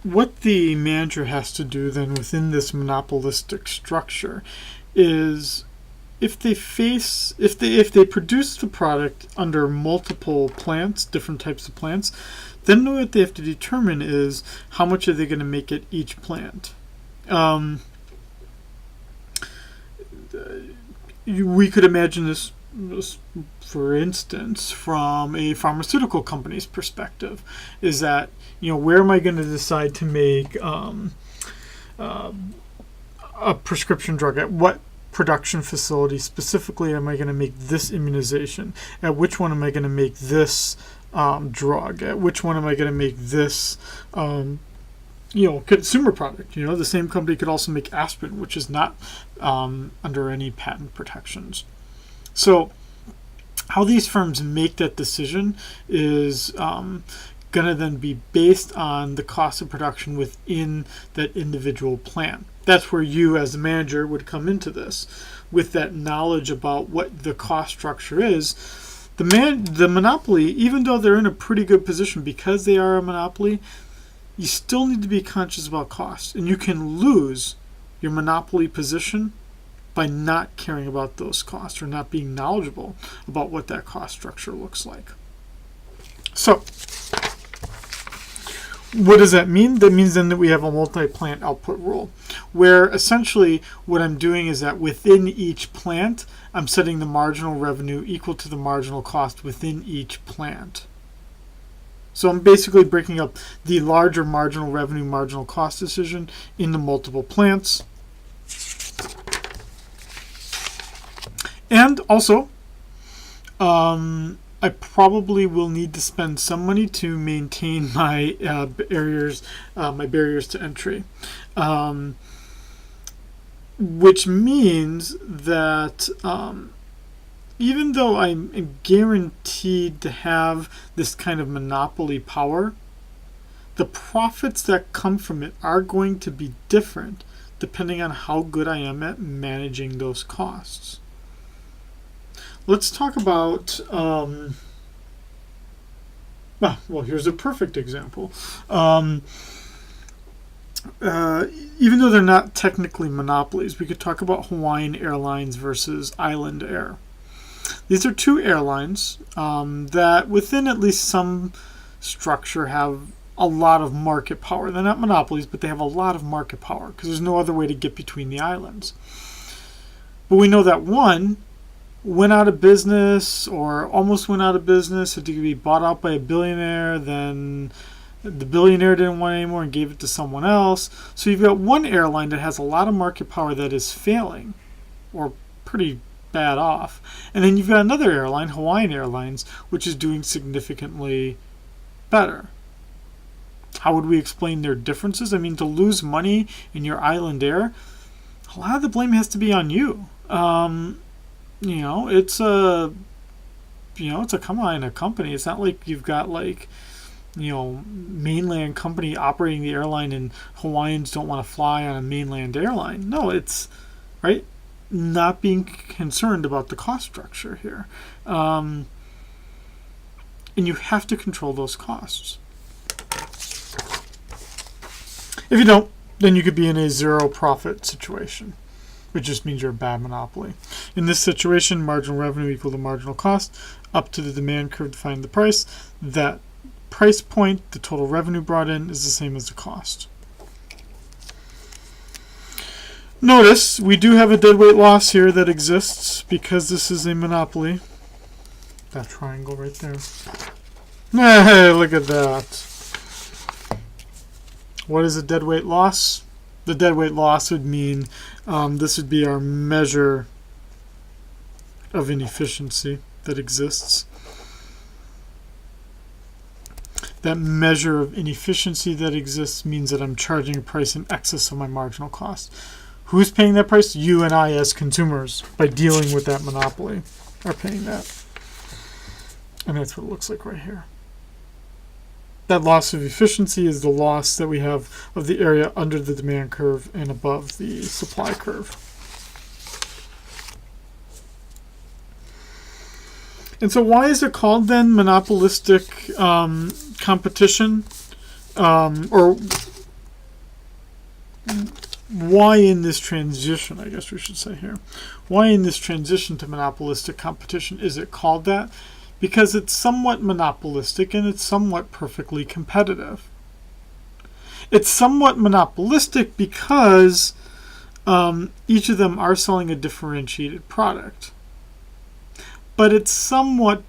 what the manager has to do then within this monopolistic structure is, if they produce the product under multiple plants, different types of plants, then what they have to determine is how much are they going to make at each plant. We could imagine this, for instance, from a pharmaceutical company's perspective, is that, where am I going to decide to make a prescription drug? At what production facility specifically am I going to make this immunization? At which one am I going to make this drug? At which one am I going to make this consumer product? The same company could also make aspirin, which is not under any patent protections. So how these firms make that decision is going to then be based on the cost of production within that individual plant. That's where you as a manager would come into this with that knowledge about what the cost structure is. The monopoly, even though they're in a pretty good position because they are a monopoly, you still need to be conscious about cost, and you can lose your monopoly position by not caring about those costs or not being knowledgeable about what that cost structure looks like. So what does that mean? That means then that we have a multi-plant output rule, where essentially what I'm doing is that within each plant, I'm setting the marginal revenue equal to the marginal cost within each plant. So I'm basically breaking up the larger marginal revenue, marginal cost decision into multiple plants. And also, I probably will need to spend some money to maintain my barriers to entry, which means that even though I'm guaranteed to have this kind of monopoly power, the profits that come from it are going to be different depending on how good I am at managing those costs. Let's talk about, here's a perfect example. Even though they're not technically monopolies, we could talk about Hawaiian Airlines versus Island Air. These are two airlines that within at least some structure have a lot of market power. They're not monopolies, but they have a lot of market power because there's no other way to get between the islands. But we know that one went out of business or almost went out of business, had to be bought out by a billionaire, then the billionaire didn't want it anymore and gave it to someone else. So you've got one airline that has a lot of market power that is failing or pretty bad off. And then you've got another airline, Hawaiian Airlines, which is doing significantly better. How would we explain their differences? I mean, to lose money in your Island Air, a lot of the blame has to be on you. It's a company. It's not like you've got mainland company operating the airline and Hawaiians don't want to fly on a mainland airline. No, it's right. Not being concerned about the cost structure here. And you have to control those costs. If you don't, then you could be in a zero profit situation, which just means you're a bad monopoly. In this situation, marginal revenue equal to marginal cost, up to the demand curve to find the price. That price point, the total revenue brought in, is the same as the cost. Notice we do have a deadweight loss here that exists because this is a monopoly. That triangle right there. Hey, look at that. What is a deadweight loss? The deadweight loss would mean this would be our measure of inefficiency that exists. That measure of inefficiency that exists means that I'm charging a price in excess of my marginal cost. Who's paying that price? You and I as consumers, by dealing with that monopoly, are paying that. And that's what it looks like right here. That loss of efficiency is the loss that we have of the area under the demand curve and above the supply curve. And so why is it called then monopolistic competition? Or why in this transition, I guess we should say here, why in this transition to monopolistic competition is it called that? Because it's somewhat monopolistic and it's somewhat perfectly competitive. It's somewhat monopolistic because each of them are selling a differentiated product. But it's somewhat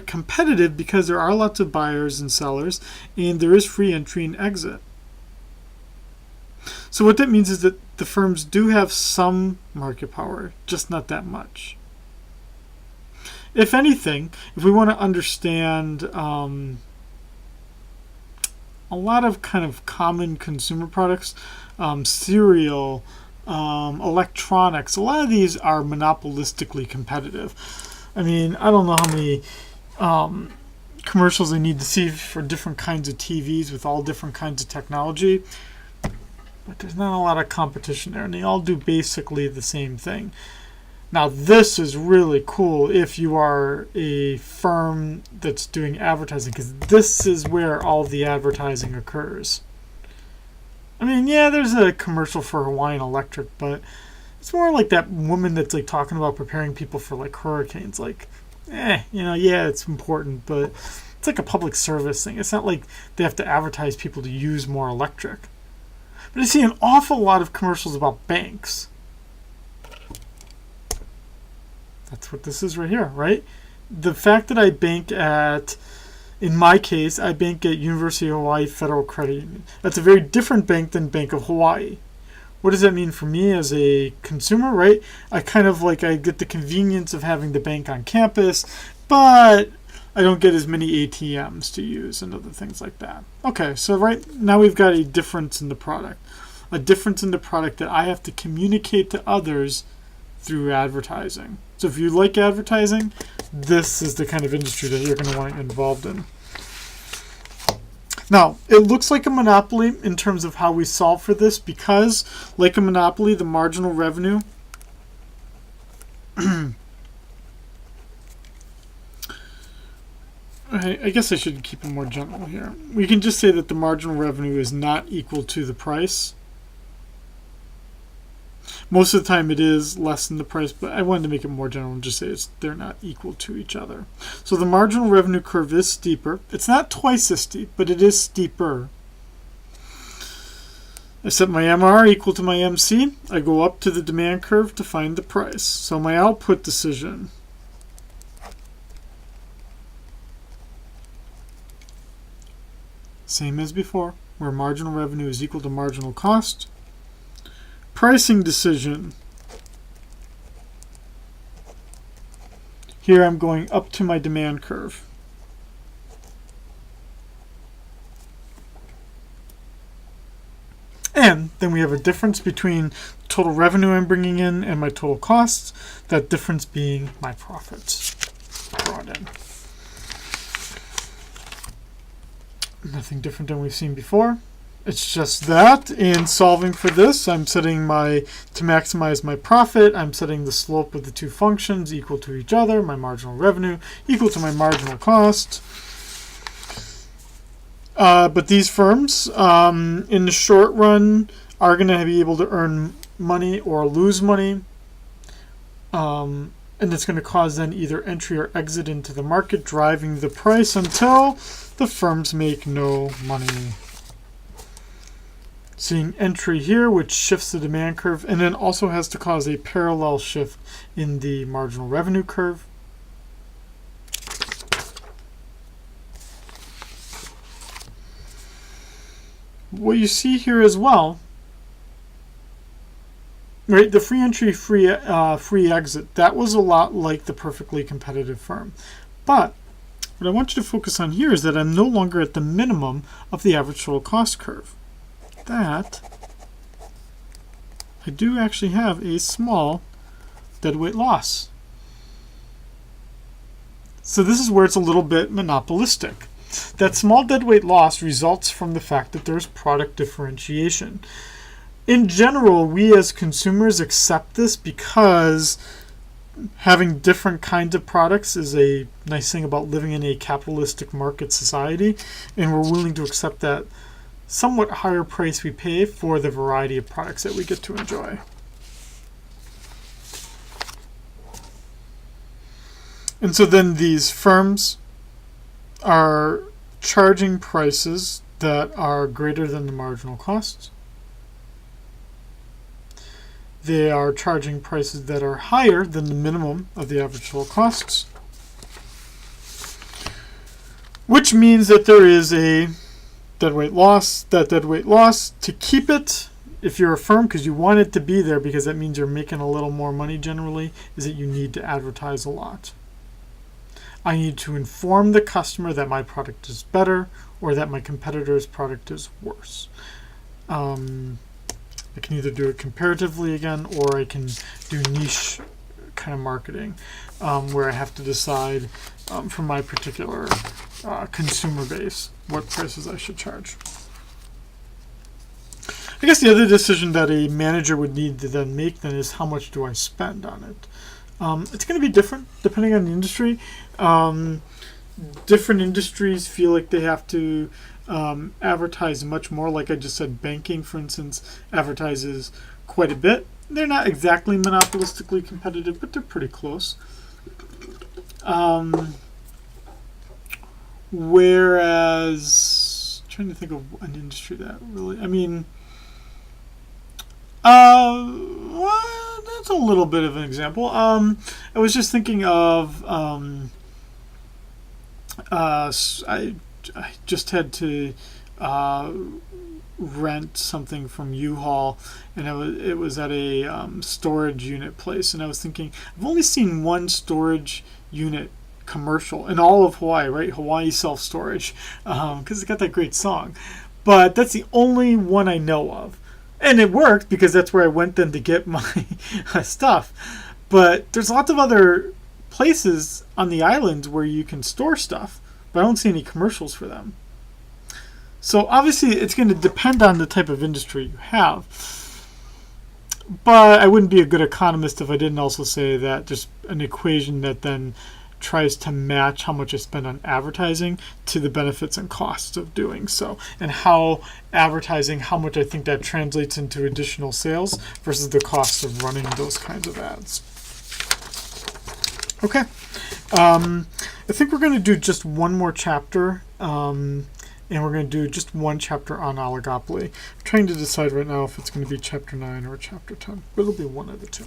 competitive because there are lots of buyers and sellers, and there is free entry and exit. So what that means is that the firms do have some market power, just not that much. If anything, if we want to understand a lot of kind of common consumer products, cereal, electronics, a lot of these are monopolistically competitive. I mean, I don't know how many commercials I need to see for different kinds of TVs with all different kinds of technology, but there's not a lot of competition there, and they all do basically the same thing. Now, this is really cool if you are a firm that's doing advertising, because this is where all the advertising occurs. I mean, yeah, there's a commercial for Hawaiian Electric, but it's more like that woman that's like talking about preparing people for like hurricanes. Like, yeah, it's important, but it's like a public service thing. It's not like they have to advertise people to use more electric. But I see an awful lot of commercials about banks. That's what this is right here, right? The fact that I bank at, in my case, I bank at University of Hawaii Federal Credit Union. That's a very different bank than Bank of Hawaii. What does that mean for me as a consumer, right? I get the convenience of having the bank on campus, but I don't get as many ATMs to use and other things like that. Okay, so right now we've got a difference in the product. A difference in the product that I have to communicate to others through advertising. So if you like advertising, this is the kind of industry that you're going to want to get involved in. Now, it looks like a monopoly in terms of how we solve for this because, like a monopoly, the marginal revenue I guess I should keep it more general here. We can just say that the marginal revenue is not equal to the price. Most of the time it is less than the price, but I wanted to make it more general and just say they're not equal to each other. So the marginal revenue curve is steeper. It's not twice as steep, but it is steeper. I set my MR equal to my MC. I go up to the demand curve to find the price. So my output decision, same as before, where marginal revenue is equal to marginal cost. Pricing decision. Here I'm going up to my demand curve. And then we have a difference between total revenue I'm bringing in and my total costs, that difference being my profits brought in. Nothing different than we've seen before. It's just that in solving for this, I'm setting to maximize my profit, I'm setting the slope of the two functions equal to each other, my marginal revenue equal to my marginal cost. But these firms, in the short run, are going to be able to earn money or lose money. And it's going to cause then either entry or exit into the market, driving the price until the firms make no money. Seeing entry here, which shifts the demand curve, and then also has to cause a parallel shift in the marginal revenue curve. What you see here as well, right? The free entry, free exit, that was a lot like the perfectly competitive firm. But what I want you to focus on here is that I'm no longer at the minimum of the average total cost curve. That I do actually have a small deadweight loss. So this is where it's a little bit monopolistic. That small deadweight loss results from the fact that there's product differentiation. In general, we as consumers accept this because having different kinds of products is a nice thing about living in a capitalistic market society, and we're willing to accept that somewhat higher price we pay for the variety of products that we get to enjoy. And so then these firms are charging prices that are greater than the marginal costs. They are charging prices that are higher than the minimum of the average total costs, which means that there is a deadweight loss. That deadweight loss, to keep it, if you're a firm, because you want it to be there because that means you're making a little more money generally, is that you need to advertise a lot. I need to inform the customer that my product is better or that my competitor's product is worse. I can either do it comparatively again, or I can do niche kind of marketing, where I have to decide for my particular consumer base what prices I should charge. I guess the other decision that a manager would need to then make then is how much do I spend on it. It's going to be different depending on the industry. Different industries feel like they have to advertise much more. Like I just said, banking, for instance, advertises quite a bit. They're not exactly monopolistically competitive, but they're pretty close. Whereas, trying to think of an industry that really, well, that's a little bit of an example. I was just thinking of, I just had to rent something from U-Haul, and it was at a storage unit place, and I was thinking, I've only seen one storage unit commercial in all of Hawaii, right? Hawaii Self-Storage, because it's got that great song. But that's the only one I know of. And it worked because that's where I went then to get my stuff. But there's lots of other places on the island where you can store stuff, but I don't see any commercials for them. So obviously it's going to depend on the type of industry you have. But I wouldn't be a good economist if I didn't also say that there's an equation that then tries to match how much I spend on advertising to the benefits and costs of doing so, and how advertising, how much I think that translates into additional sales versus the costs of running those kinds of ads. Okay, I think we're going to do just one more chapter, and we're going to do just one chapter on oligopoly. I'm trying to decide right now if it's going to be chapter 9 or chapter 10, but it'll be one of the two.